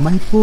May po.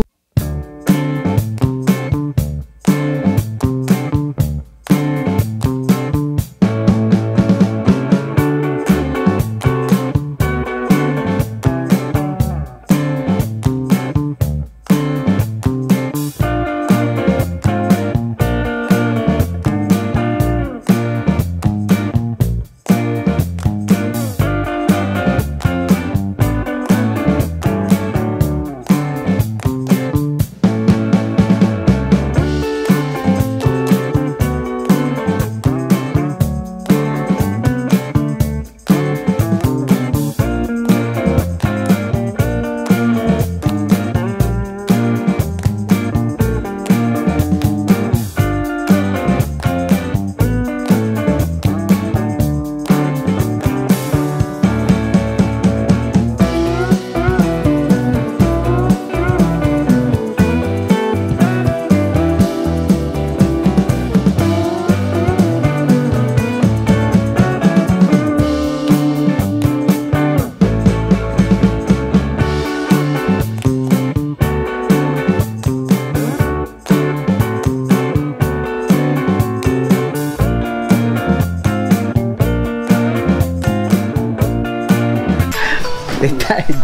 They died.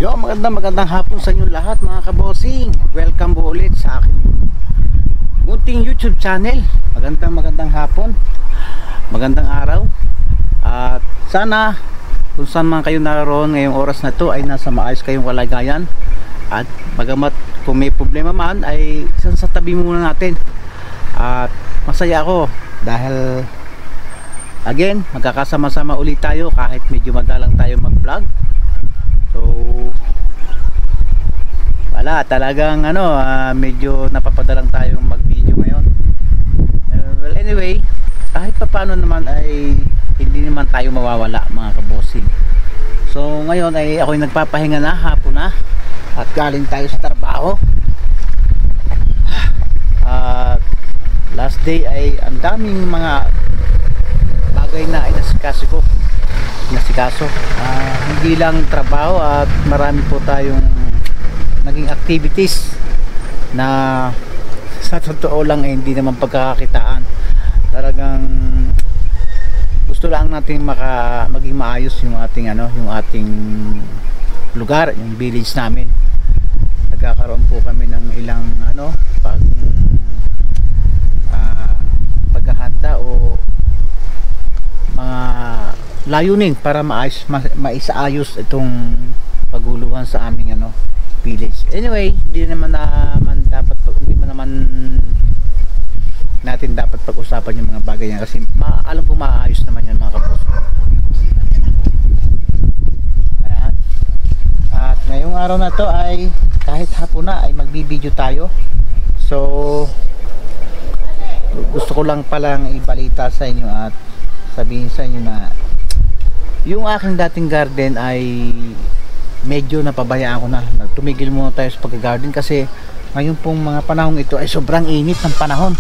Yo, magandang hapon sa inyo lahat mga kabosing. Welcome po ulit sa akin munting YouTube channel. Magandang hapon. Magandang araw. At sana kung saan man kayo naroon ngayong oras na to ay nasa maayos kayong kalagayan. At bagamat kung may problema man ay isang sa tabi muna natin. At masaya ako dahil again magkakasama-sama ulit tayo kahit medyo madalang tayo mag-vlog. So wala talagang medyo napapadalang tayong mag-video ngayon. Well anyway, kahit pa paano naman ay hindi naman tayo mawawala mga kabosing. So ngayon ay ako'y nagpapahinga na, hapon na. At galing tayo sa trabaho. Last day ay ang daming mga bagay na inasikaso. Hindi lang trabaho at marami po tayong naging activities na sa totoo lang eh, hindi naman pagkakakitaan. Talagang gusto lang natin maging maayos yung ating yung ating lugar, yung village namin. Nagkakaroon po kami ng ilang paghahanda o mga layunin para maisaayos itong paguluhan sa aming village. Anyway, hindi naman natin dapat pag-usapan yung mga bagay yan kasi alam ko maayos naman yan mga kapos. Ayan. At ngayong araw na to ay kahit hapon na ay magbibideo tayo. So gusto ko lang palang ibalita sa inyo at sabihin sa inyo na yung aking dating garden ay medyo napabayaan ko na. Tumigil muna tayo sa pag-garden kasi ngayon pong mga panahong ito ay sobrang init ng panahon.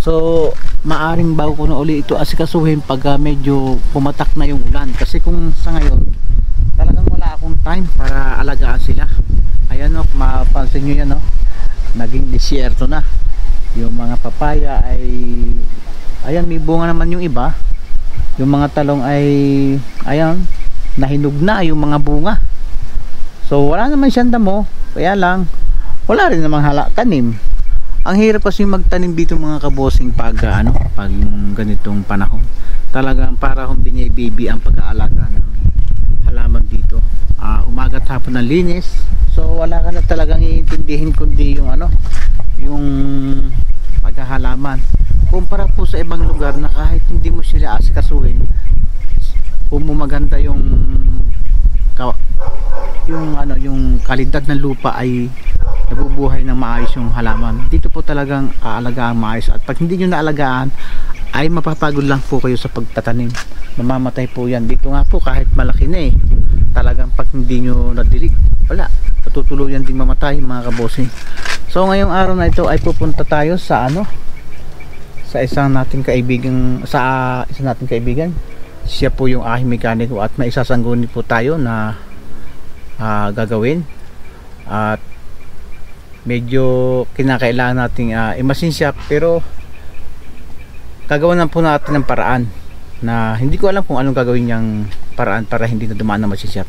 So maaring bago ko na uli ito asikasuhin pag medyo pumatak na yung ulan. Kasi kung sa ngayon talagang wala akong time para alagaan sila. Ayan mapapansin nyo yan naging disyerto na. Yung mga papaya ay ayan, may bunga naman yung iba. Yung mga talong ay ayan, nahinog na yung mga bunga. So wala naman siyang damo. Kaya lang wala rin namang tanim. Ang hirap kasi magtanim dito mga kabosing pag ganitong panahon. Talagang para kung binyabibi ang pag-aalaga ng halaman dito. Umaga at hapon ng linis. So wala ka na talagang iintindihin kundi yung yung paghahalaman. Kumpara po sa ibang lugar na kahit hindi mo sila asikasuhin, kung maganda yung kalidad ng lupa ay nabubuhay ng maayos yung halaman. Dito po talagang aalagaan maayos at pag hindi nyo naalagaan ay mapapagod lang po kayo sa pagtatanim. Mamamatay po yan. Dito nga po kahit malaki na talagang pag hindi nyo nadilig, wala, tutuluyan ding mamatay mga kabosing. So ngayong araw na ito ay pupunta tayo sa ano, sa isang nating kaibigan, siya po yung aking mekaniko at may isasangguni po tayo na gagawin at medyo kinakailangan nating i-machine shop, pero gagawa na po natin ng paraan na hindi ko alam kung anong gagawin niyang paraan para hindi na dumaan ng machine shop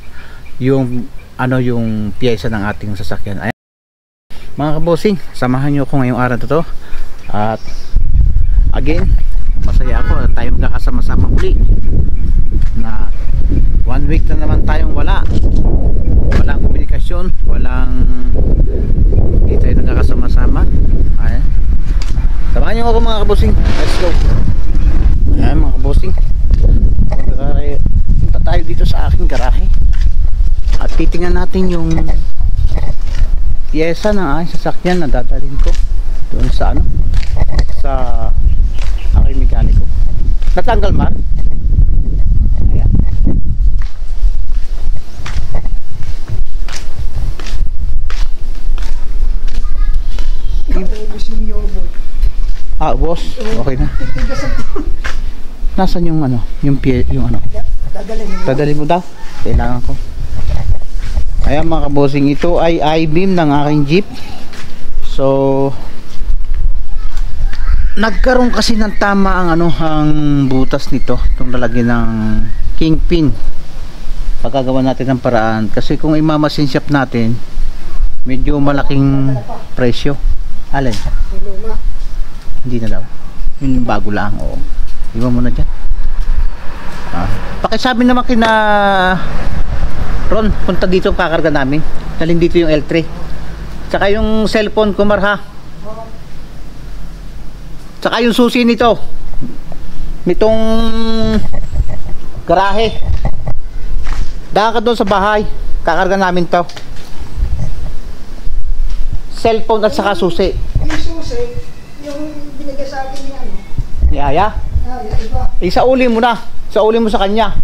yung ano, yung piyesa ng ating sasakyan. Ayan. Mga kabosing, samahan nyo ako ngayong araw na to at again, masaya ako na tayo magkakasama-sama muli na 1 week na naman tayong walang komunikasyon, hindi tayo nagkakasama-sama. Ayan. Samahan nyo ako mga kabosing, let's go. Ayan mga kabosing, punta tayo dito sa aking garahe at titingnan natin yung piyesa ng aking sasakyan na dadalhin ko doon sa ano, sa aking mekaniko. Natanggal Mar? Ayan. Boss, okay na. Nasaan yung ano, yung ano? Dadalhin mo daw? Kailangan ko. Ayan mga kabosing, ito ay I-beam ng aking jeep. So nagkaroon kasi ng tama ang ano, ang butas nito, itong lalagyan ng kingpin. Pagkagawa natin ng paraan kasi kung imamasin shop natin medyo malaking presyo. Alin? Hindi na daw. Yung bago lang. Oo. Iwan mo na dyan. Pakisabi naman kina Ron, punta dito kakarga namin. Dalhin dito yung L3. Tsaka yung cellphone ko Mar, ha. Tsaka yung susi nito. Nitong garahe. Daan ka doon sa bahay. Kakarga namin to. Cellphone at saka susi. Yung susi, yung binigay sa akin niya, ano? Ni Aya? Iba. Isauli mo na. Isauli mo sa kanya.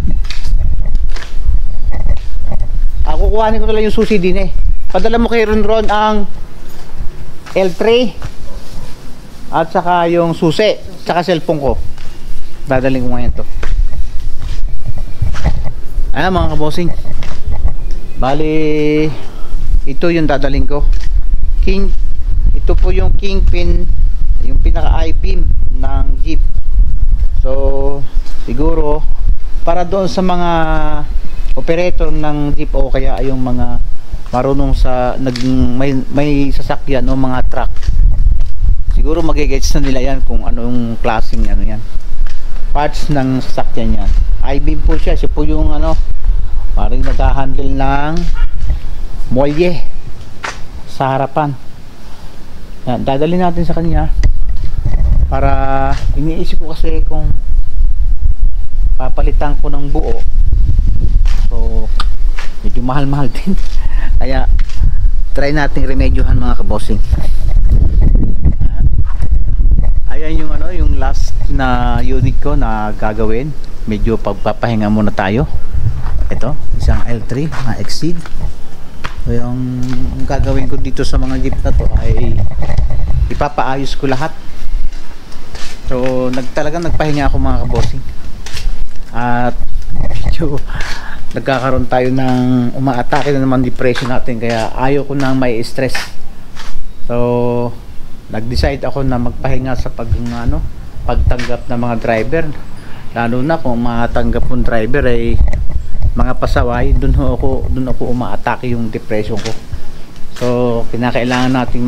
Kukuhanin ko na lang yung susi din eh. Padala mo kay Ron ang L3 at saka yung susi, saka cellphone ko. Dadaling ko ngayon to. Ayan mga kabosing, bali ito yung dadaling ko. Ito po yung kingpin, yung pinaka I-beam ng jeep. So siguro para doon sa mga operator ng jeep o kaya yung mga marunong sa may sasakyan o mga truck, siguro magigets na nila yan kung anong klaseng ano yan, parts ng sasakyan yan. I-beam po siya po yung ano, parang nag-handle ng molye sa harapan. Yan, dadalhin natin sa kanya para iniisip ko kasi kung papalitan ko ng buo. So medyo mahal-mahal din. Kaya try nating remedyohan mga kabosing. Ayan yung ano, yung last na unit ko na gagawin. Medyo pagpapahinga muna tayo. Ito, isang L3 na Exceed. So yung gagawin ko dito sa mga jeep na to ay ipapaayos ko lahat. So talagang nagpahinga ako mga kabosing. At medyo nagkakaroon tayo ng umaatake na naman depression natin, kaya ayaw ko nang may stress. So nag-decide ako na magpahinga sa pagtanggap ng mga driver, lalo na kung matanggap ng driver ay mga pasaway. Doon ako umaatake yung depression ko. So kinakailangan nating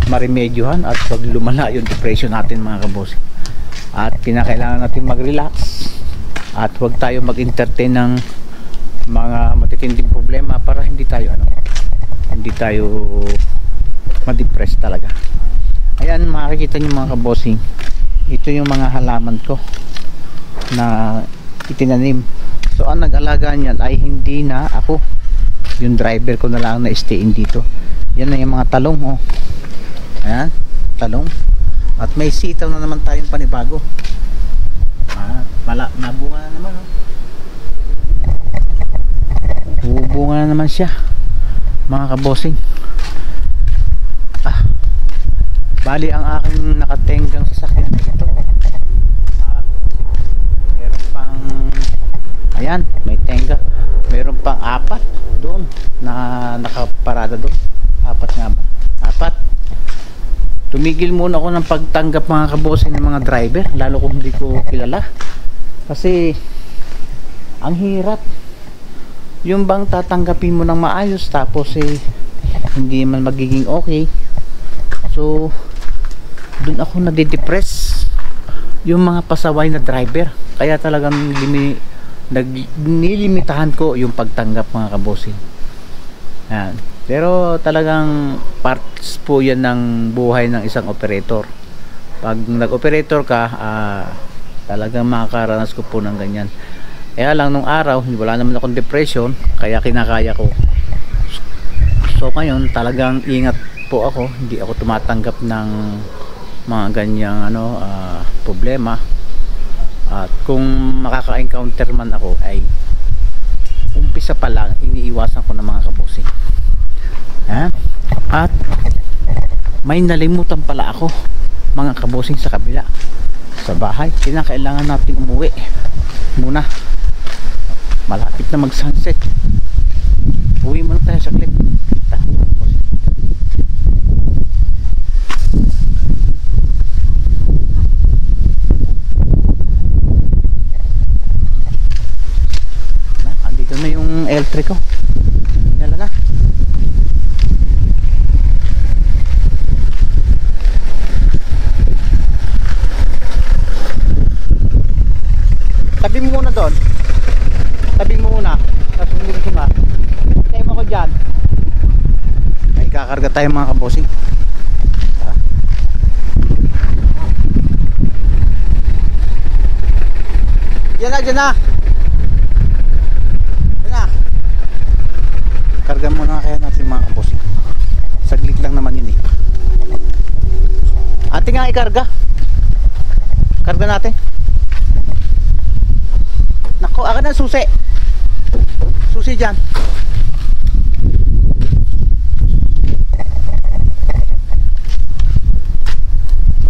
maremedyohan at pag lumala yung depression natin mga kabosing. At kinakailangan natin mag-relax at huwag tayo mag-entertain ng mga matitinding problema para hindi tayo ma-depress talaga. Ayan, makikita nyo mga kabosing, ito yung mga halaman ko na itinanim. So ang nag-alaga niyan ay hindi na ako, yung driver ko na lang na stay-in dito. Yan na yung mga talong, oh. Ayan, talong. At may sitaw na naman tayong panibago. Nabunga na naman, oh. Bubunga na naman siya mga kabosing. Bali ang aking nakatenggang sasakyan ito. At meron pang, ayan, may tenga. Meron pang 4 doon na nakaparada doon. 4 nga ba? 4. Tumigil muna ako ng pagtanggap mga kabosing ng mga driver, lalo kung hindi ko kilala. Kasi ang hirap. Yung bang tatanggapin mo ng maayos tapos hindi man magiging okay. So dun ako nadidepress. Yung mga pasaway na driver, kaya talagang nilimitahan ko yung pagtanggap mga kabosing. Yan. Pero talagang parts po yan ng buhay ng isang operator. Pag nag-operator ka, talagang makakaranas ko po ng ganyan. Kaya lang nung araw wala naman akong depression, kaya kinakaya ko. So ngayon talagang ingat po ako, hindi ako tumatanggap ng mga ganyang problema. At kung makaka-encounter man ako ay umpisa pa lang iniiwasan ko ng mga kabosing. At may nalimutan pala ako mga kabosing sa kabila sa bahay. Kinakailangan nating umuwi muna, malapit na mag sunset. Uwi muna tayo saglit. Andito na yung electric ko. Yan na. Tabi mo muna doon. Tabi mo muna. Tapos hindi ko na. Tayo mo ko dyan. May kakarga tayo mga kabosing. Yan na, dyan na. Yan na. Karga muna kaya natin mga kabosing. Saglit lang naman yun Ating nga ikarga. Karga natin. Nako, akin na susi. Susi dyan.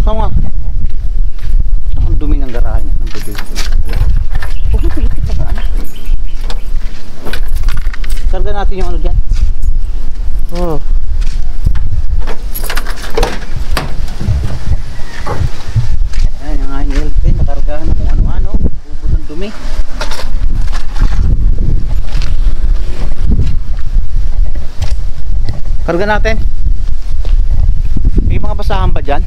Sama. Ang dumi ng garahe niya. Ang dumi. Huwag mo pilikit na ka. Karga natin yung dyan. Oh. Ayan yung aking LP. Nakargahan na kung ano-ano. Ubod ng dumi. Karga natin. May mga basahan ba dyan?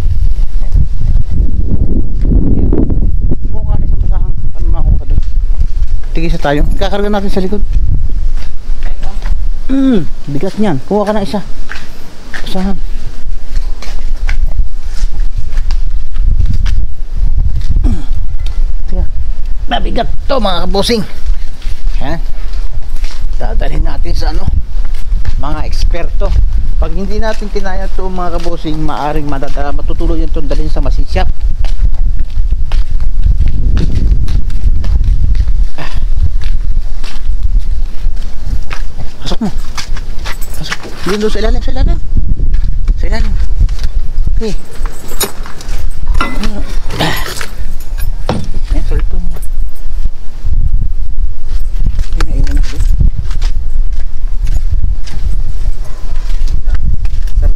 Mukha na isang basahan. Ano makakuha doon? Tigisa tayo. Kakarga natin sa likod. Bigat niyan. Kuha ka ng isa. Basahan. Mabigat to mga kabosing. Yan. Dadalhin natin sa mga eksperto. Pag hindi natin kinaya ito mga kabosing, maaring matutulog yung dalhin sa machine shop. Pasok mo. Pasok. Yun doon sa ilalim, sa ilalim. Sa ilalim. Okay. Ayan, cellphone mo. Naiwan ako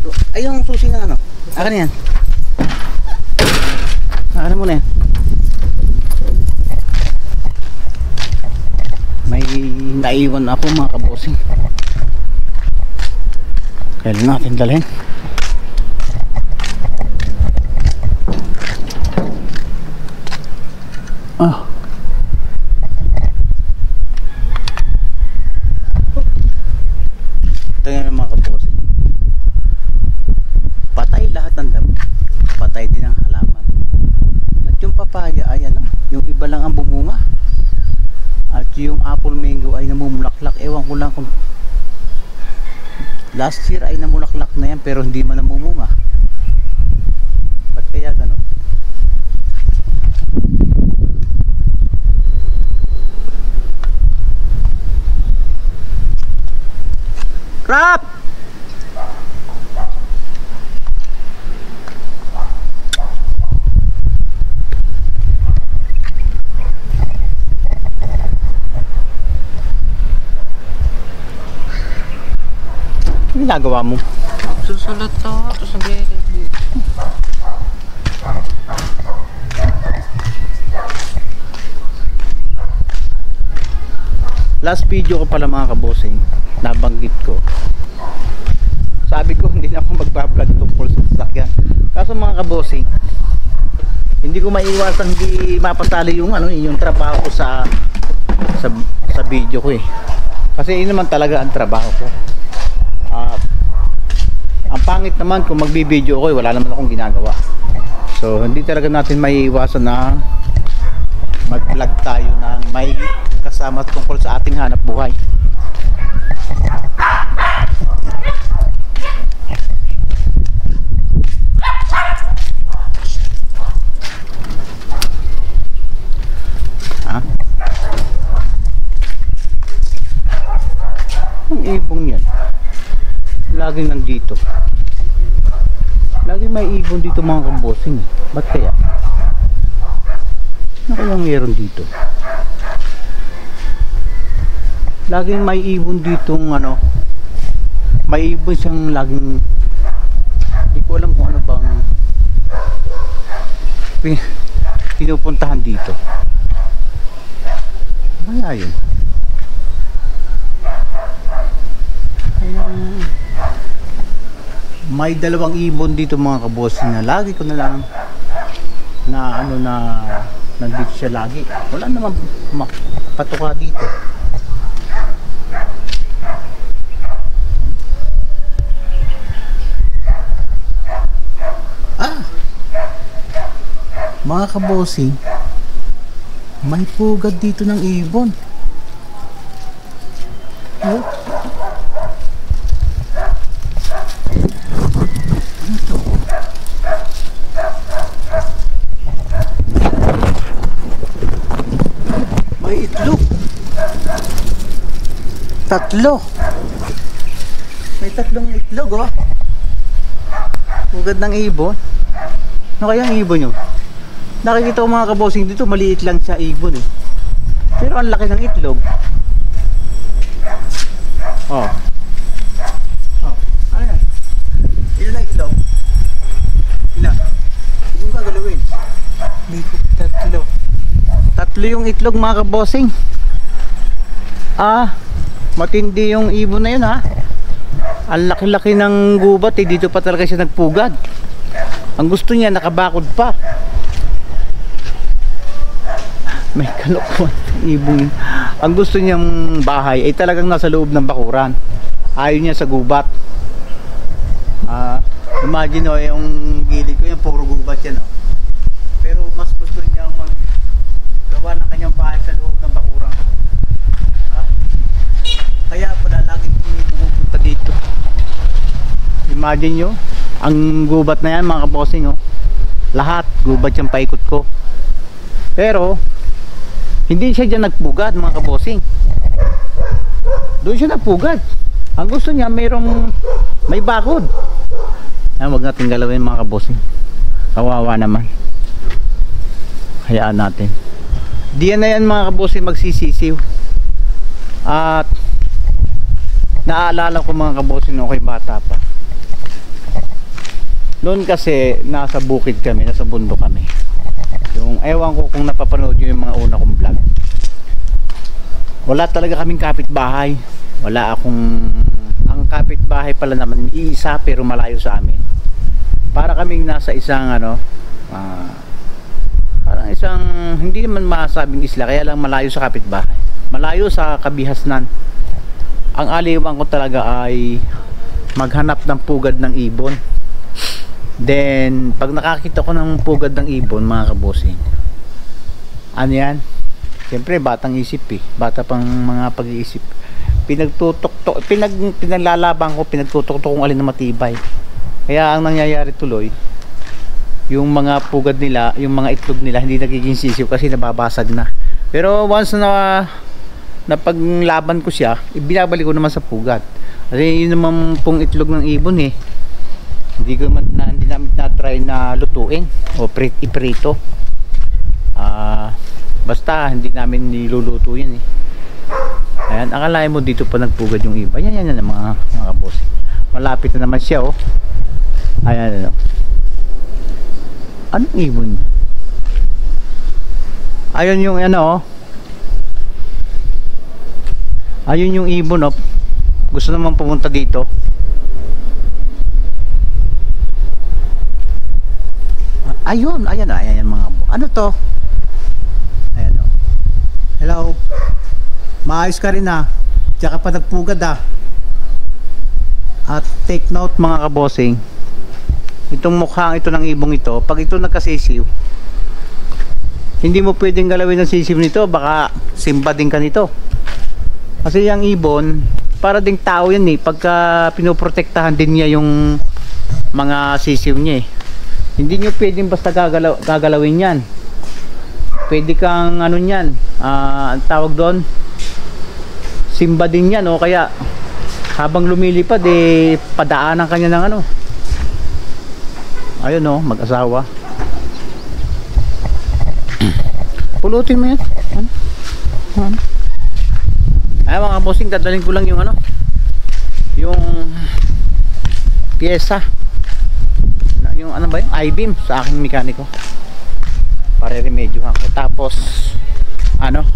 doon. Ay, yung susi ng akin yan. Akin mo na yan. May naiwan ako mga kabosing. Kailan natin dalhin. Tingnan mga kabosing. Patay lahat ng damo. Patay din ang halaman. At yung papaya ay yung iba lang ang bumunga. At yung apple mango ay namumulaklak. Ewan ko lang kung last year ay namulaklak na yan pero hindi man namumunga. Ba't kaya gano'n? Crap! ginagawa mo? Susulat to. Tapos nag-edit. Last video ko pala mga kabosing, nabanggit ko. Sabi ko hindi na ako magbablog tungkol sa sasakyan. Kaso mga kabosing, hindi ko maiwasan hindi mapasali yung yung trabaho ko sa video ko eh. Kasi yun naman talaga ang trabaho ko. Ang pangit naman kung magbibideo ko, wala naman akong ginagawa. So hindi talaga natin maiiwasan na mag-vlog tayo ng may kasama tungkol sa ating hanap buhay. Ang ibong yan laging nandito, laging may ibon dito mga kabosing. Ba't kaya? Ano kayang meron dito? Laging may ibon dito may ibon siyang laging, hindi ko alam kung ano bang pinupuntahan dito. Kaya yun. May dalawang ibon dito mga kabosing na lagi ko na lang na nandito siya lagi. Wala naman patuka dito. Mga kabosing, may pugad dito ng ibon. Oh. May itlog. Tatlo. May tatlong itlog oh. Pugad ng ibon. Ano kaya ang ibon nyo? Nakikita ko mga kabosing dito, maliit lang siya ibon eh. Pero ang laki ng itlog. Oh. Oh. Ano yan? Ilan na itlog? Ilan? Huwag mong gagalawin. May tatlo. Tatlo yung itlog mga kabosing. Matindi yung ibon na yun ha. Ang laki-laki ng gubat eh. Dito pa talaga siya nagpugad. Ang gusto niya nakabakod pa. May kalokohan ibon. Ang gusto niyang bahay ay talagang nasa loob ng bakuran. Ayaw niya sa gubat. Imagine yung gilid ko yan, puro gubat yan Pero mas gusto niya maggawa ng kanyang bahay sa loob ng bakuran. Kaya pala lagi pumupunta dito. Imagine nyo, ang gubat na yan mga kabosing lahat gubat yung paikot ko. Pero hindi siya dyan nagpugad mga kabosing. Doon siya nagpugad. Ang gusto niya may bakod. Wag natin galawin mga kabosing. Kawawa naman. Hayaan natin. Diyan na yan mga kabosing magsisisiw. At naaalala ko mga kabosing nung ako'y bata pa. Noon kasi nasa bukid kami, nasa bundok kami. Yung ewan ko kung napapanood nyo yung mga una kong vlog. Wala talaga kaming kapitbahay. Ang kapitbahay pala naman iisa pero malayo sa amin. Para kaming nasa isang parang isang hindi naman masabing isla, kaya lang malayo sa kapitbahay. Malayo sa kabihasnan. Ang aliwan ko talaga ay maghanap ng pugad ng ibon. Then pag nakakita ko ng pugad ng ibon mga kabosing, ano yan? Siyempre batang isip bata pang mga pag-iisip. Pinaglalaban ko, pinagtutok kung alin na matibay. Kaya ang nangyayari tuloy, yung mga pugad nila, yung mga itlog nila hindi nagiging sisiw kasi nababasag na. Pero once na paglaban ko siya, ibinabalik ko naman sa pugad. Kasi yun naman pong itlog ng ibon hindi namin na-try na lutuin o iprito. Basta hindi namin niluluto yan Ayan, akalain mo dito pa nagpugad yung iba. Yan mga boss. Malapit na naman siya, oh. Ayan, ano. Anong ibon? Ayun yung ano, oh. Ayun yung ibon, oh. Gusto naman pumunta dito. Ayun, ayan, ayan mga ano to? Ayan, oh. Hello. Maayos ka rin, ah. Tsaka pa nagpugad, ah. At take note mga kabosing, itong mukhang ito ng ibong ito, pag ito nagkasisiw, hindi mo pwedeng galawin ng sisiw nito, baka simba din ka nito. Kasi yung ibon, para ding tao yan eh, pagka pinoprotektahan din niya yung mga sisiw niya eh. Hindi nyo pwedeng basta gagalawin yan. Pwede kang ano yan, ang tawag doon, simba din yan, o kaya habang lumilipad eh padaanan kanya ng ano. Ayun, oh, mag-asawa. Pulutin mo yan. Ano? Ano? Ay mga bossing, dadaling ko lang yung ano, yung pyesa, yung ano ba yun, I-beam sa aking mekaniko para remedyohan ko. Tapos ano,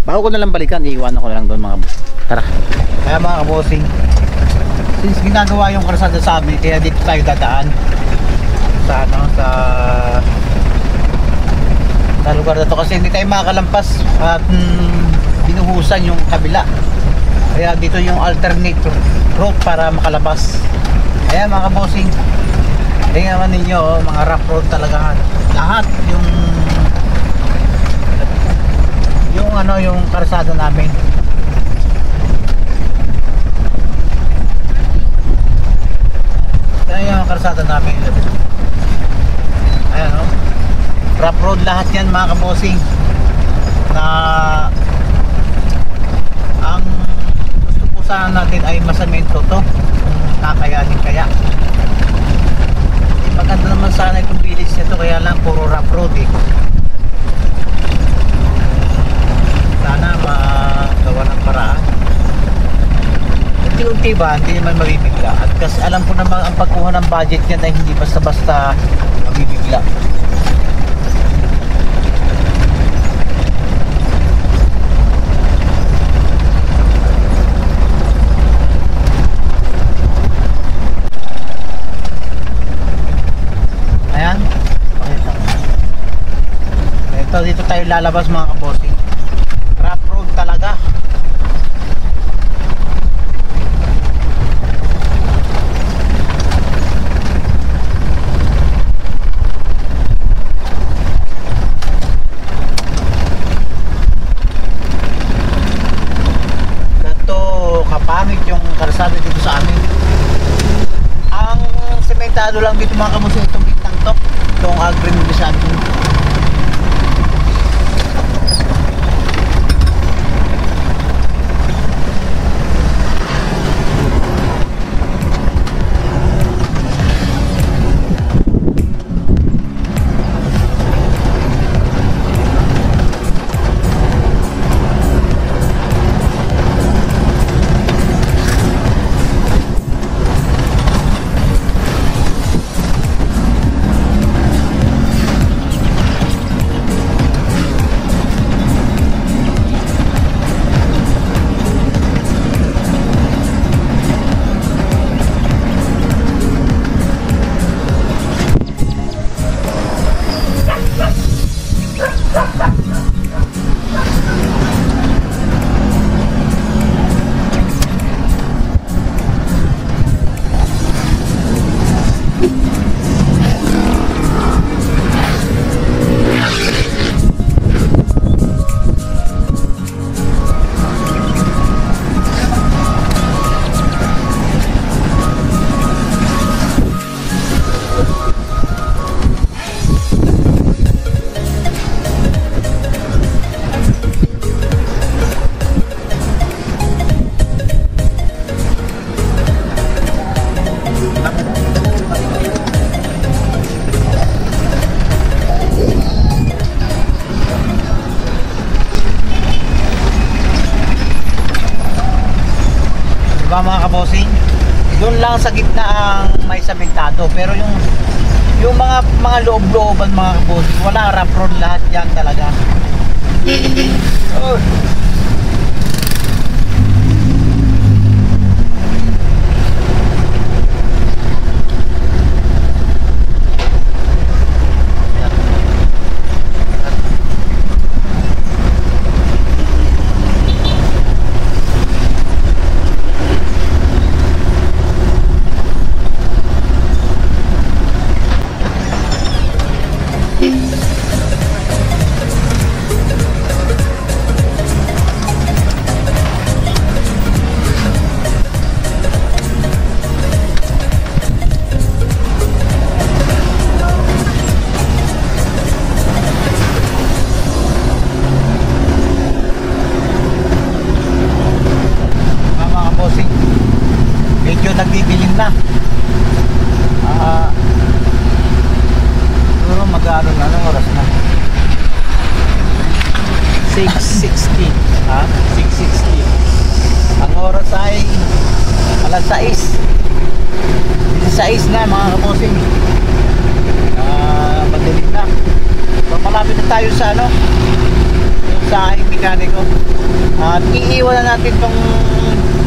bago ko na lang balikan, iiwanan ko na lang doon mga boss. Tara. Kaya mga kabosing, since ginagawa yung kalsada sa amin, kaya dito tayo dadaan sa ano, sa lugar na to, kasi hindi tayo makakalampas at binuhusan yung kabila. Kaya dito yung alternate route para makalabas. Kaya mga kabosing, tingnan naman ninyo, oh, mga rough road talaga lahat yung ano, yung kalsada namin. Yan yung kalsada namin. Ayan, oh, rough road lahat yan mga kabosing, na ang gusto po sana natin ay masamento to, kung kakayanin kaya. Maganda naman sana itong village nito, kaya lang puro rough road eh. Sana magawa ng paraan. Unti-unti ba, hindi naman mabibigla. At kasi alam ko naman ang pagkuha ng budget niyan ay hindi basta-basta mabibigla. Ayan. Ito, dito tayo lalabas mga kabosing. Rough road talaga. Kapangit yung kalsada dito sa amin. Ang sementado lang dito mga kamuso, itong gitnang to, itong agree sa atin. sa gitna ang may samentado, pero yung mga loob-looban mga kabossing, wala, rough road lahat yan talaga. Oh. Medyo nagbibiling na. Siguro mag-ano na, anong oras na? 6:60. 6:60. Ang oras ay alas 6. 16 na mga kabossing. Madilim na. So malapit na tayo sa ano, yung sa aking mekaniko. At iiwan na natin tong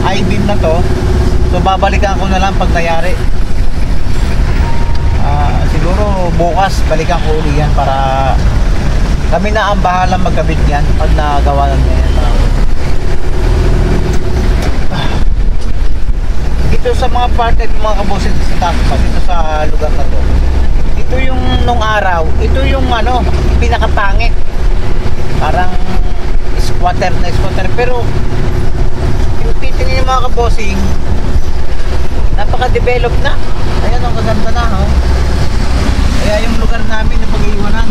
I-beam na to. So babalikan ko na lang pag nangyari. Siguro bukas balikan ko uli yan para kami na ang bahala magkabit yan pag nagawa na niya yan. Dito sa mga part ng mga kabossing sa Takpa, dito sa lugar na to, ito yung nung araw, ito yung ano, pinakapangit, parang squatter na squatter, pero yung titingin yung mga kabossing napaka-develop na. Ayan, ang kaganda na, oh. Kaya yung lugar namin na pag-iwanan.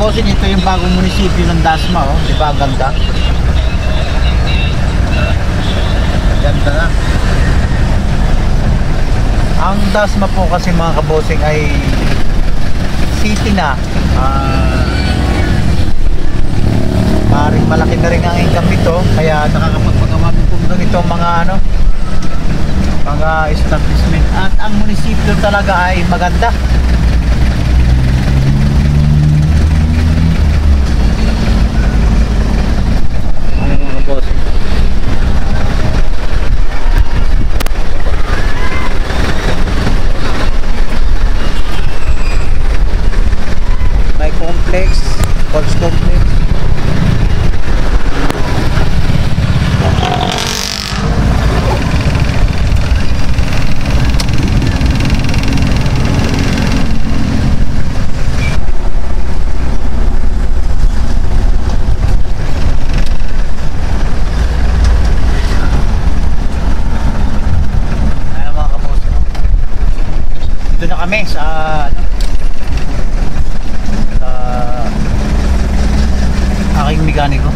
Kabossing, ito yung bagong munisipyo ng Dasma, oh. Di ba ang ganda? Ganda na. Ang Dasma po kasi mga kabossing ay city na. Maring malaki na rin ang income nito, kaya nakakapagpagawa po ganito mga ano, mga establishment. At ang munisipyo talaga ay maganda. May complex, sports complex. Dito na kami sa ano, sa aking mekaniko.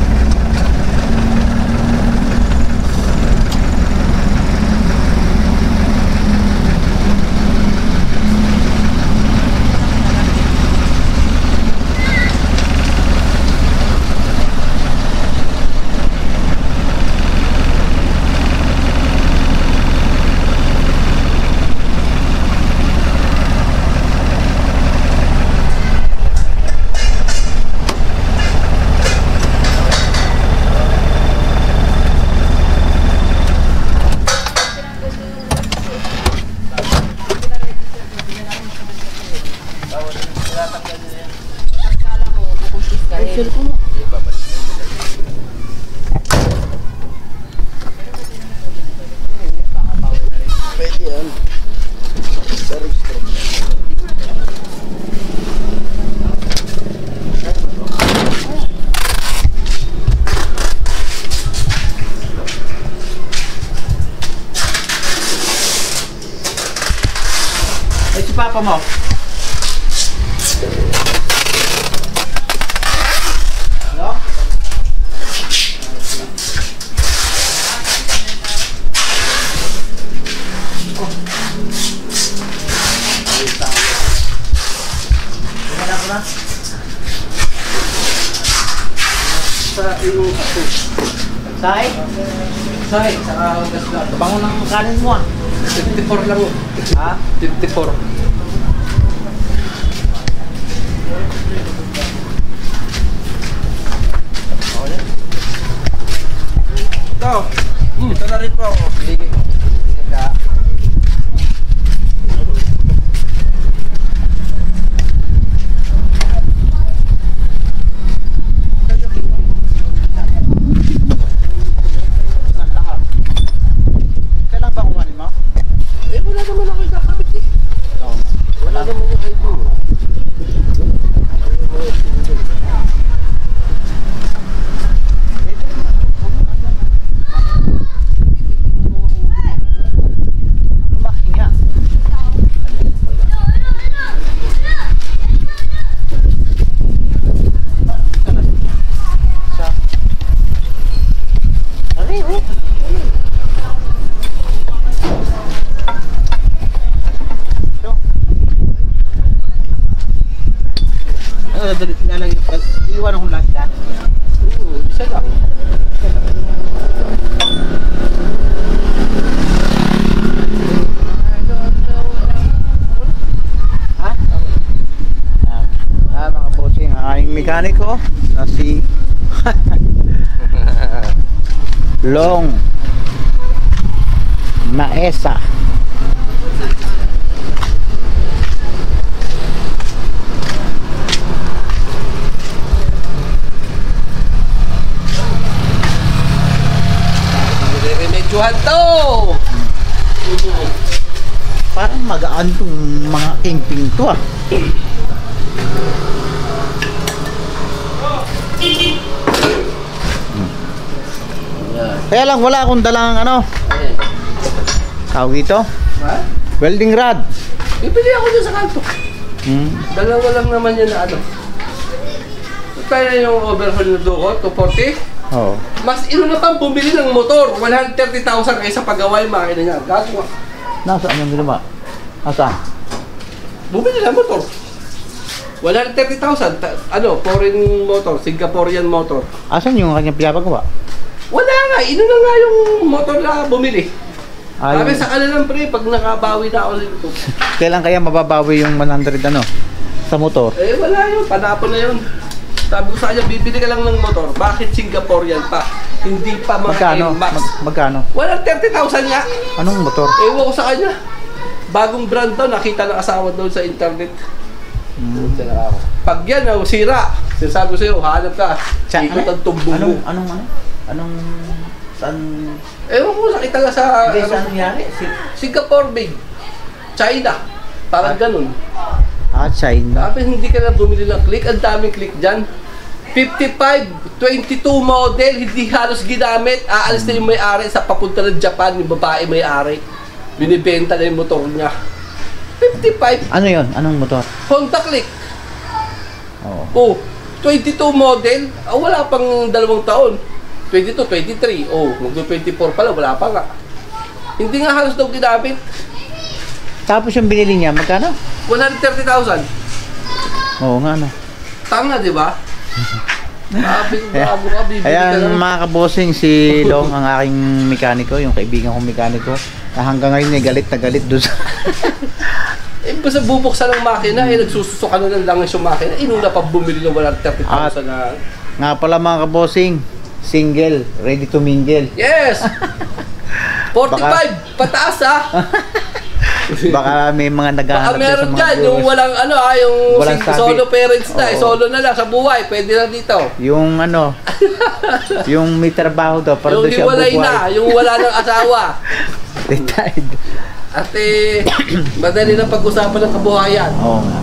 papa mo? Ano? Wala ko na. Sa yung ako. Sahay? Say, saka gas lang. Bango ng kanin mo ah. 54 lang. Ha? 54. Ito. Ito na rin po ako. Sige. Kailan ba kuhanin mo? Eh, wala naman ako kakabit eh. Oo. Wala naman yung ID. Lumaki nga. Sa. Ari, oh. Ito. Dali na lang iwan akong lahat yan. Oo, isa lang. Ha? Mga bossing, ang aking mekaniko na si Long Naesa. Remedyohan to! Parang magaan tong mga kingping to ah. Kaya lang wala akong dalang ano, Ayan. tawag ito, Ha? welding rod. Bibili ako dyan sa kanto. Dalawa lang naman yan na ano. Kaya yung overhaul na duko, 240. Oo. Mas ino na pang bumili ng motor, 130,000 kaysa pagawa yung makina niya. Gago. Nasaan yung ginawa? Nasaan? Bumili ng motor. 130,000, ano, foreign motor, Singaporean motor. Asan yung kanyang pinapagawa? Wala nga, ino na nga yung motor na bumili. Ah, Sabi yung- sa kanilang pre, pag nakabawi na ako dito. Kailan kaya mababawi yung 100 ano sa motor? Eh wala yun, panapon na yun. Sabi ko sa kanya, bibili ka lang ng motor. Bakit Singaporean pa? Hindi pa mga Magkano? NMAX. Magkano? 130,000 nga. Anong motor? Ewan ko sa kanya. Bagong brand daw, nakita ng asawa doon sa internet. Pag yan, sira. Sinasabi ko sa'yo, hanap ka. Ikot ang tumbong mo. Anong saan? Ewan ko, nakita ka sa Hindi, saan nangyari? Singapore, big. China. Parang ganun. China. Sabi, hindi ka na bumili ng click. Ang daming click dyan. 55, 22 model, hindi halos ginamit. Aalis na yung may-ari sa papunta ng Japan, yung babae may-ari. Binibenta na yung motor niya. 55, Ano yon? Anong motor? Honda Click. Oo. Oh, 22 model. Wala pang 2 taon. 22, 23. Oh, mag-24 pala, wala pa nga. Hindi nga halos daw ginamit. Tapos yung binili niya, magkano? 130,000. Oo nga ano. Tanga, di ba? Sabi ko, bago ka, bibili ka Ayan lang. mga kabosing, si Long ang aking mekaniko, yung kaibigan kong mekaniko, na hanggang ngayon ay galit na galit doon sa... Eh, basta bubuksan ng makina, nagsususok ka na ng langis yung makina, inuna pa bumili ng 130,000 na... Nga pala mga kabosing, single, ready to mingle. Yes! 45, pataas ha! Baka may mga Baka naghahanap meron mga dyan, yung viewers. walang ano yung Walang sabi. solo parents na, Oo. solo na lang sa buhay, pwede na dito. Yung ano, yung may trabaho daw, para Yung doon siya hiwalay bubuhay. na, yung wala ng asawa. Retired. At madali na pag-usapan ng kabuhayan. Oo nga.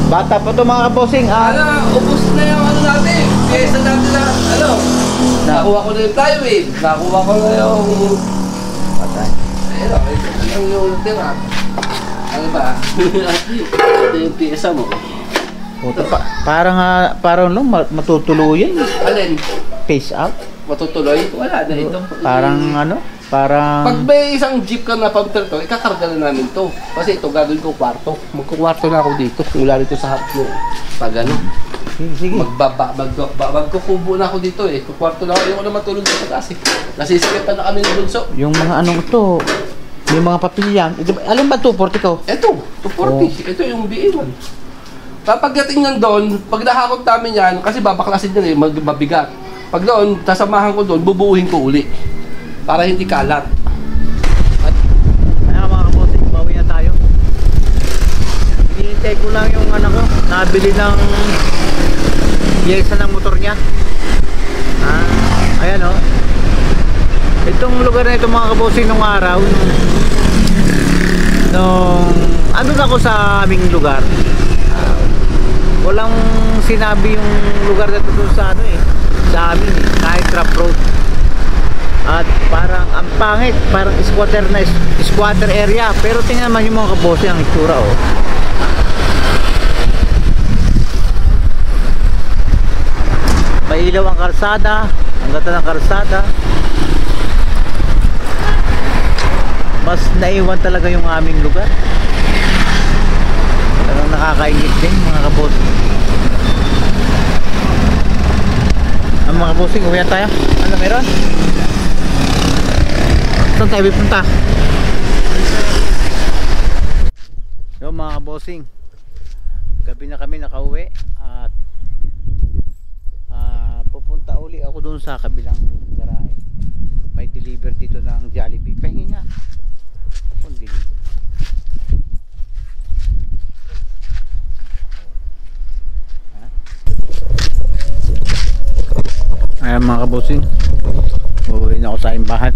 Bata pa to mga kabosing. Ano, ubos na yung ano natin, pyesa natin na, ano, nakuha ko na yung flywheel, nakuha ko na yung, Patay. ayun, yung tira. Ano ba? Ito yung pyesa mo. Puta, parang no, matutuluyan. Alin? Face out. Matutuloy? Wala na ito. Parang ano? Parang... Pag may isang jeep ka na pag-trito, ikakarga na namin to. Kasi ito, gagawin ko kwarto. Magkukwarto na ako dito. Mula rito sa harap mo. Pag ano, Sige. magkukubo na ako dito eh. Kukwarto na ako. Ayoko na matulog sa taas eh. Nasisikipan na kami ng bunso. Yung mga anong to, yung mga papilyan. Alam ba 240 ko? Ito, 240. Ito yung BA1. Pagdating ng doon, pag nahakot namin yan, kasi babaklasin yan eh, mabigat. Pag doon, sasamahan ko doon, bubuuhin ko uli. Para hindi kalat. Kaya mga kaboting, bawi na tayo. Hinihintay ko lang yung anak ko, nabili ng pyesa ng motor niya. Ayan o. Itong lugar na ito mga kabosing nung araw, nung andun ako sa aming lugar, walang sinabi yung lugar na ito sa ano eh, sa amin eh, kahit trap road. At parang ang pangit, parang squatter area. Pero tingnan naman yung mga kabosing ang itsura oh. May ilaw ang kalsada, ang ganda ng kalsada. Mas naiwan talaga yung aming lugar. Talagang nakakaingit din mga kabosing. Ang mga kabosing, uwi tayo. Ano meron? Saan tayo pupunta? Yo mga kabosing, gabi na kami nakauwi at pupunta uli ako dun sa kabilang garahe. May deliver dito ng Jollibee. Pahingi nga kung deliver. Ayan mga kabosing, uuwi na ako sa aking bahay.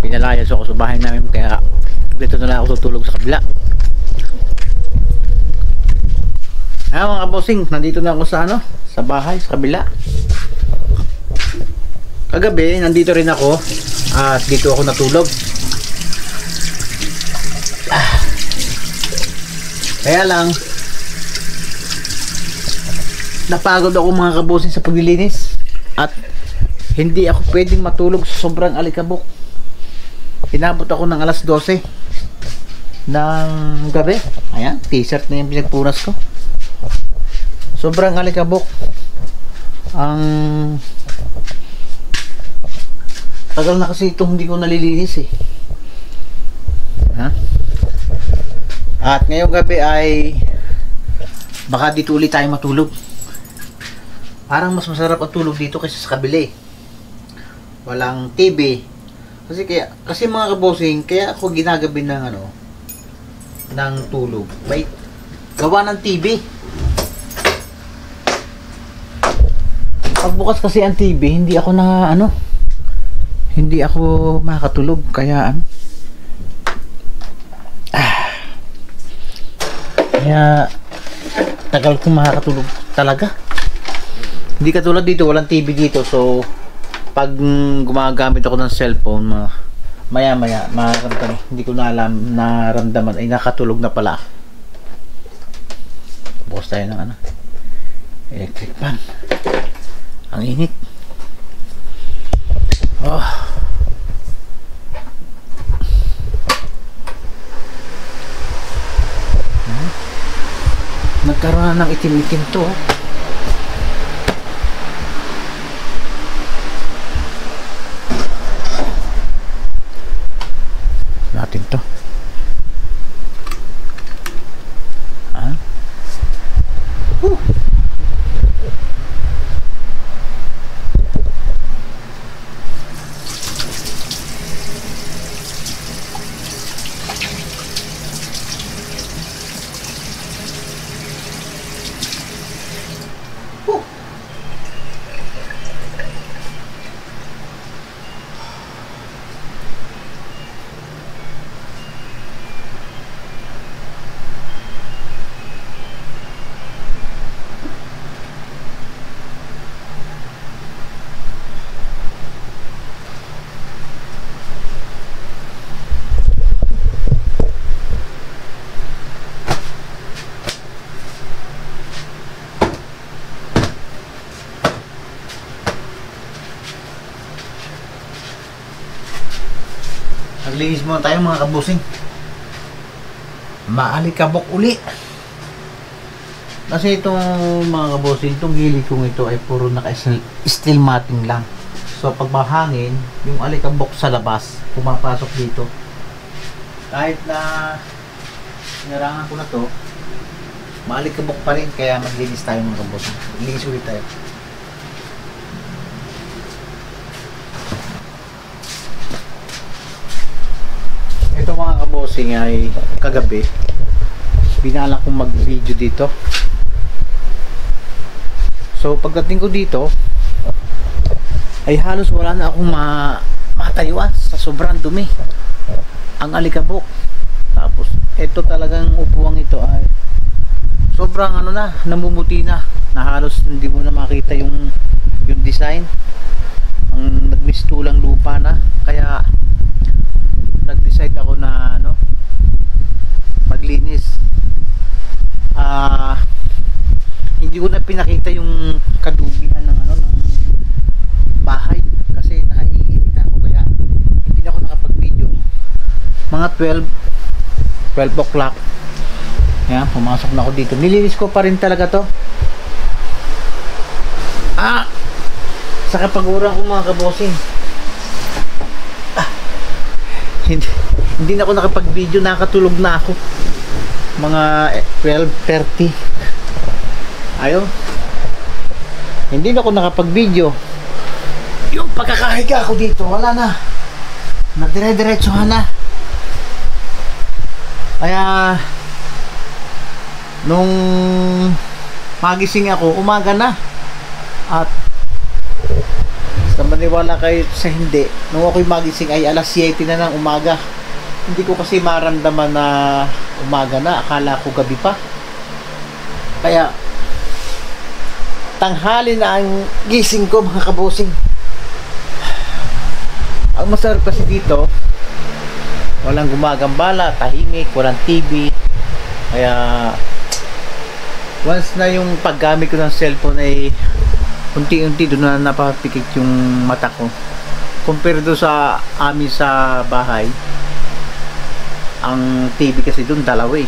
Pinalayas ako sa bahay namin kaya dito na lang ako tutulog sa kabila. Ayan mga kabosing, nandito na ako sa ano, sa bahay, sa kabila. Kagabi nandito rin ako at dito ako natulog. Kaya lang napagod ako mga kabosing sa paglilinis at hindi ako pwedeng matulog sa sobrang alikabok. Inabot ako ng alas 12 ng gabi. Ayan, t-shirt na yung pinagpunas ko. Sobrang alikabok. Ang tagal na kasi itong hindi ko nalilinis eh. Ha? At ngayong gabi ay baka dito ulit tayo matulog. Parang mas masarap ang tulog dito kaysa sa kabila eh. Walang TV. Kasi mga kabosing, kaya ako ginagabi ng ano, ng tulog. May gawa ng TV. Pagbukas kasi ang TV, hindi ako hindi ako makatulog kaya kaya tagal kong makakatulog talaga. Hindi katulad dito, walang TV dito, so pag gumagamit ako ng cellphone, maya makaramdam, hindi ko na alam, naramdaman ay nakatulog na pala. Bukas tayo ng electric fan. Ang init. Nagkaroon na ng itim-itim to. Natin to. maglinis muna tayo mga kabusing. Maalikabok uli. Kasi itong mga kabusing, itong gilid kong ito ay puro naka-steel matting lang. So pag mahangin, yung alikabok sa labas, pumapasok dito. Kahit na sinarangan ko na to, maalikabok pa rin, kaya maglinis tayo mga kabusing. Maglinis ulit tayo. Ito mga kabosing ay kagabi binala kong mag-video dito. So pagdating ko dito ay halos wala na akong matayuan sa sobrang dumi ang alikabok. Tapos ito talagang upuan ito ay sobrang namumuti na halos hindi mo na makita yung design. Ang nagmistulang lupa na, kaya nag-decide ako na maglinis. Hindi ko na pinakita yung kadumihan ng bahay kasi naiirita ako, kaya hindi na ako nakapag-video. Mga 12 o'clock yan, pumasok na ako dito. Nilinis ko pa rin talaga to. Sa kapag-urang ko mga kabosing, hindi na ako nakapag-video, nakatulog na ako mga 12:30. Ayun, hindi na ako nakapag-video. Yung pagkakahiga ko dito, wala na, nagdire-diretsuhan na. Kaya nung magising ako, umaga na. At sa maniwala kayo sa hindi, nung ako'y magising ay alas 7 na ng umaga. Hindi ko kasi maramdaman na umaga na, akala ko gabi pa. Kaya tanghali na ang gising ko mga kabosing. Ang masarap kasi dito, walang gumagambala, tahimik, walang TV. Kaya once na yung paggamit ko ng cellphone ay unti-unti doon na napapikit yung mata ko. Compare doon sa amin sa bahay, ang TV kasi doon dalawa eh.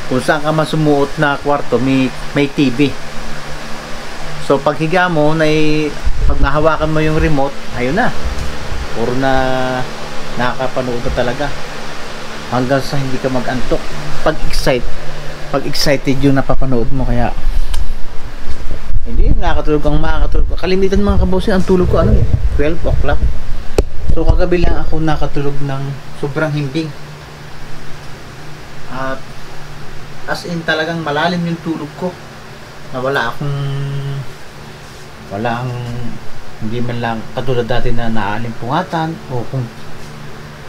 Kung saan ka masumuot na kwarto, may TV. So pag higa mo, pag nahawakan mo yung remote, ayun na, puro na nakakapanood na talaga hanggang sa hindi ka mag-antok. Pag excited yung napapanood mo, kaya hindi nakakatulog kang makakatulog. Kalimitan mga kabosing, ang tulog ko 12 o'clock. So kagabi lang ako nakatulog ng sobrang himbing. At as in talagang malalim yung tulog ko, na walang hindi man lang katulad dati na naalimpungatan, o kung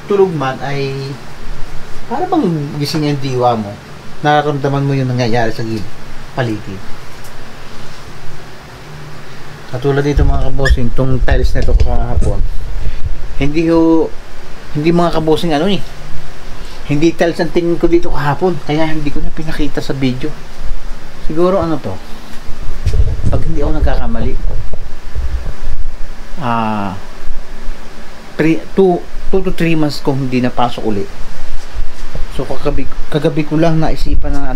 tulog man ay para bang gising yung diwa mo, nararamdaman mo yung nangyayari sa paligid. Katulad dito mga kabosing, itong tiles na ito kahapon, hindi mga kabosing hindi tiles ang tingin ko dito kahapon, kaya hindi ko na pinakita sa video. Siguro to, pag hindi ako nagkakamali, 2 to 3 months kung hindi napasok uli. So kagabi ko lang naisipan na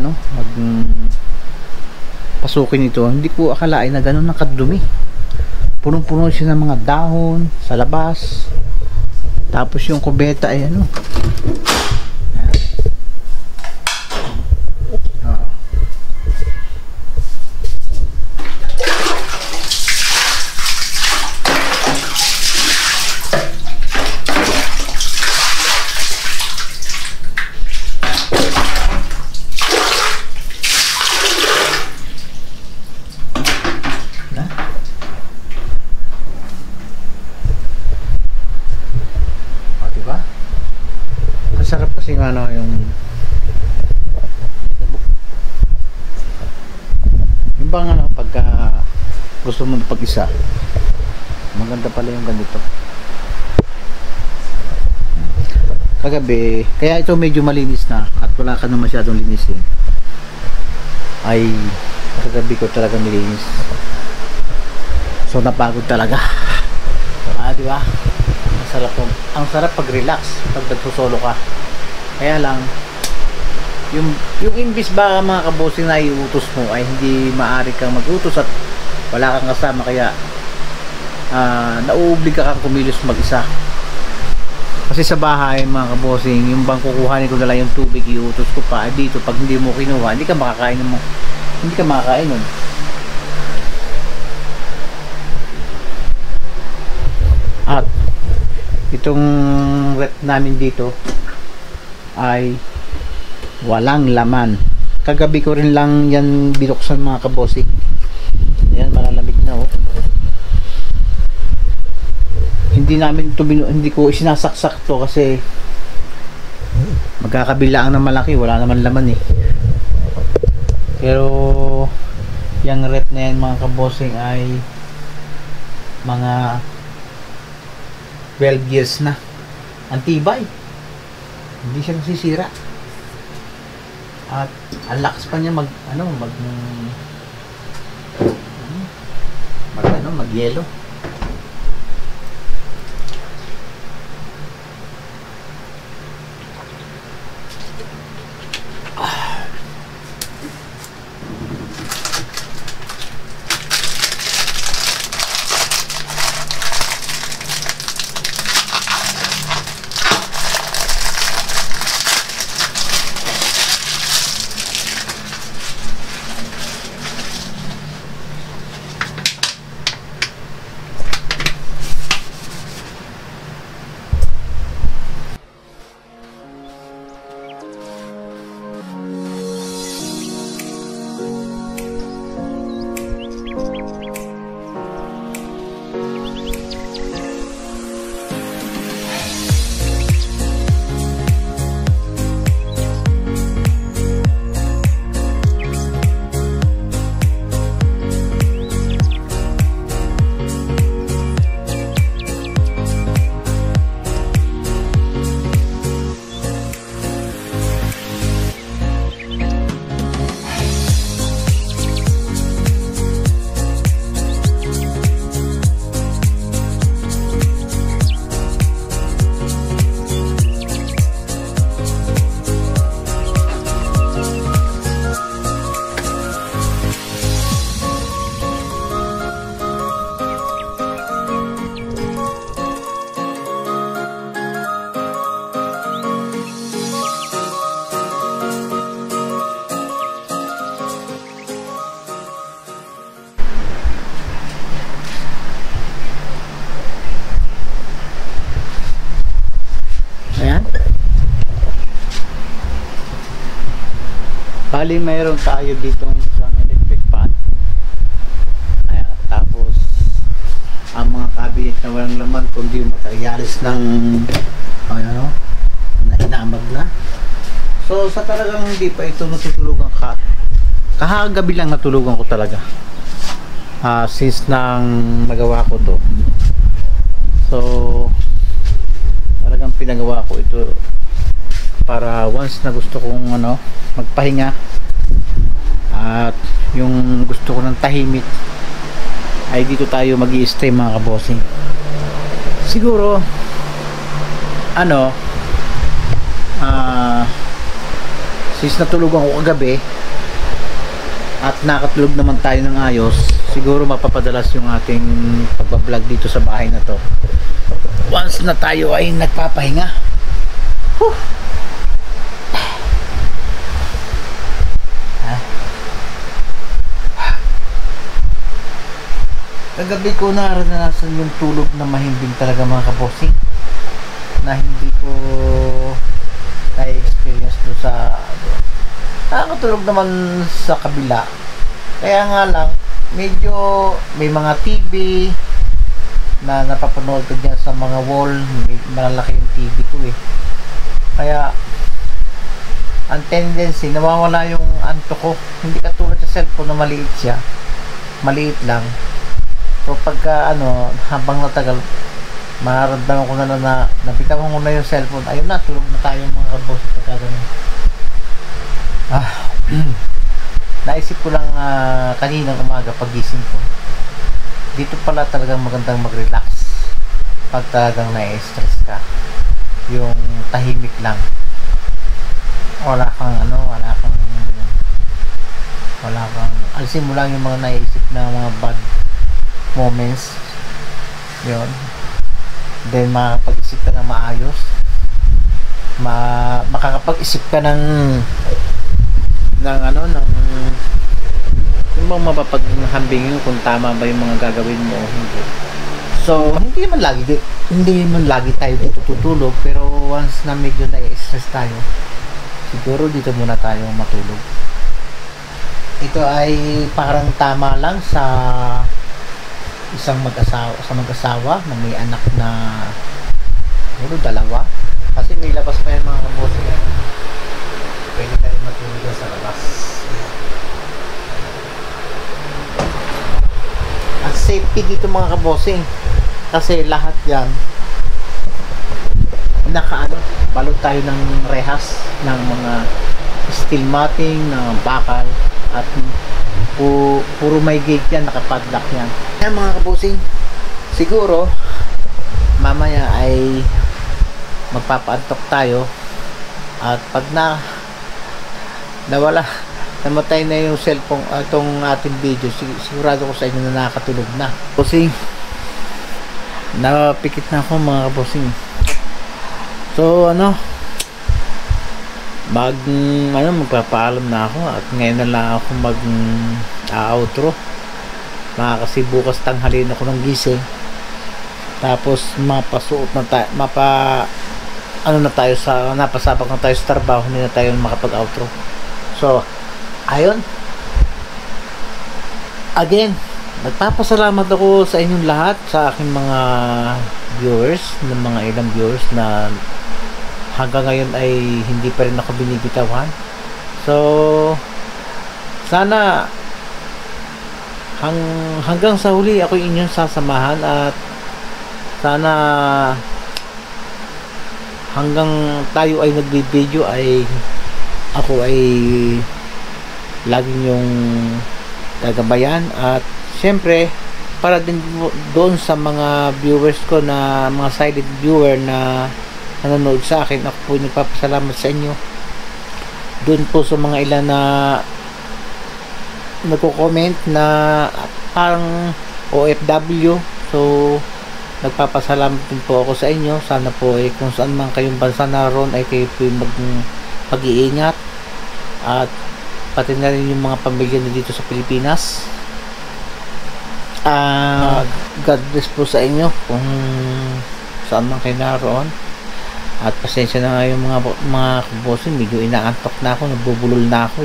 pasukin ito. Hindi ko akalain na gano'n nakadumi. Punong-puno siya ng mga dahon sa labas. Tapos yung kubeta ay masarap kasi yung bang pagka gusto mo pag-isa, maganda pala yung ganito. Kagabi, kaya ito medyo malinis na at wala ka na masyadong linisin, ay kagabi ko talaga nilinis. So napagod talaga, diba? ang sarap pag relax pag nagsosolo ka. Kaya lang yung imbis ba mga kabosing na iutos mo ay hindi maaari kang mag-utos at wala kang kasama, kaya nauobliga kang kumilos mag-isa. Kasi sa bahay mga kabosing, yung bang kukuhanin ko na lang yung tubig, iutos ko pa dito, pag hindi mo kinuha hindi ka makakain nun. At itong rep namin dito ay walang laman. Kagabi ko rin lang yan binuksan mga kabosing. Ayan, malalamig na oh. Hindi ko sinasaksak to kasi magkakabilaan ng malaki, wala naman laman eh. Pero yung rep na yan mga kabosing ay mga 12 years na. Antibay. Hindi siya nasisira. At ang lakas pa niya mag yelo. Bali mayroon tayo ditong isang electric fan. Ayan, tapos ang mga cabinet na walang laman kundi materialis ng na hinamag na. So sa talagang hindi pa ito natutulugan ka. Kahagabi lang natulugan ko talaga. Since nang nagawa ko to. So talagang pinagawa ko ito para once na gusto kong magpahinga at yung gusto ko ng tahimik ay dito tayo mag-i-stay mga kabosing. Siguro since natulugan ko kagabi at nakatulog naman tayo ng ayos, siguro mapapadalas yung ating pagbablog dito sa bahay na to once na tayo ay nagpapahinga. Whew. Kagabi ko naranasan yung tulog na mahimbing talaga mga kabosing, na hindi ko na-experience doon sa nakakatulog naman sa kabila. Kaya nga lang medyo may mga TV na napapanood ko dyan sa mga wall, malalaki yung TV ko eh. Kaya ang tendency nawawala yung antok ko, hindi katulad sa cellphone na maliit siya, maliit lang. So pagka habang natagal mararamdaman ko na napitawan ko na yung cellphone, ayun na, tulog na tayo mga kabos. Pagka ganun naisip ko lang kaninang umaga pagising ko, dito pala talagang magandang mag-relax pag talagang na-stress ka, yung tahimik lang, wala kang alisin mo lang yung mga naisip na mga bad moments, yun, then makakapag-isip ka ng maayos, makakapag-isip ka ng yung bang mapapaghambingin kung tama ba yung mga gagawin mo o hindi. So, hindi man lagi tayo dito tutulog, pero once na medyo na-stress tayo, siguro dito muna tayo matulog. Ito ay parang tama lang sa isang mag-asawa na may anak na siguro 2, kasi may labas pa yan mga kabosi. Pwede ka rin matulog sa labas. Ang safety dito mga kabosing, kasi lahat yan balot tayo ng rehas, ng mga steel matting, ng bakal, at puro may gate yan, nakapadlock yan. Kaya mga kabosing, siguro mamaya ay magpapaantok tayo, at pag namatay na yung cellphone, itong ating video, sigurado ko sa inyo na nakatulog na. Kabosing, napikit na ako mga kabosing. So magpapaalam na ako, at ngayon na lang ako outro, kasi bukas tanghaliin ako ng gising, tapos napasabak na tayo sa trabaho, hindi na tayo makapag-outro. So ayun, again, nagpapasalamat ako sa inyong lahat, sa aking mga viewers, ng mga ilang viewers na hanggang ngayon ay hindi pa rin ako binibitawan. So sana hanggang sa huli ako inyong sasamahan, at sana hanggang tayo ay nagbibideo ay ako ay laging yung gagabayan. At syempre, para din doon sa mga viewers ko, na mga silent viewer na nanonood sa akin, ako po nagpapasalamat sa inyo. Doon po sa mga ilan na nagko-comment na parang OFW, so nagpapasalamat din po ako sa inyo. Sana po kung saan man kayong bansa naroon ay kayo po mag-iingat, at pati na rin yung mga pamilya na dito sa Pilipinas. God bless po sa inyo kung saan man kayo naroon. At pasensya na nga yung mga kabosing, medyo inaantok na ako, nagbubulol na ako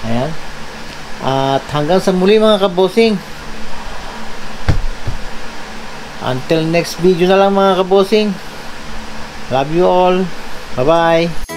Ayan. At hanggang sa muli mga kabosing, until next video na lang mga kabosing. Love you all. Bye bye.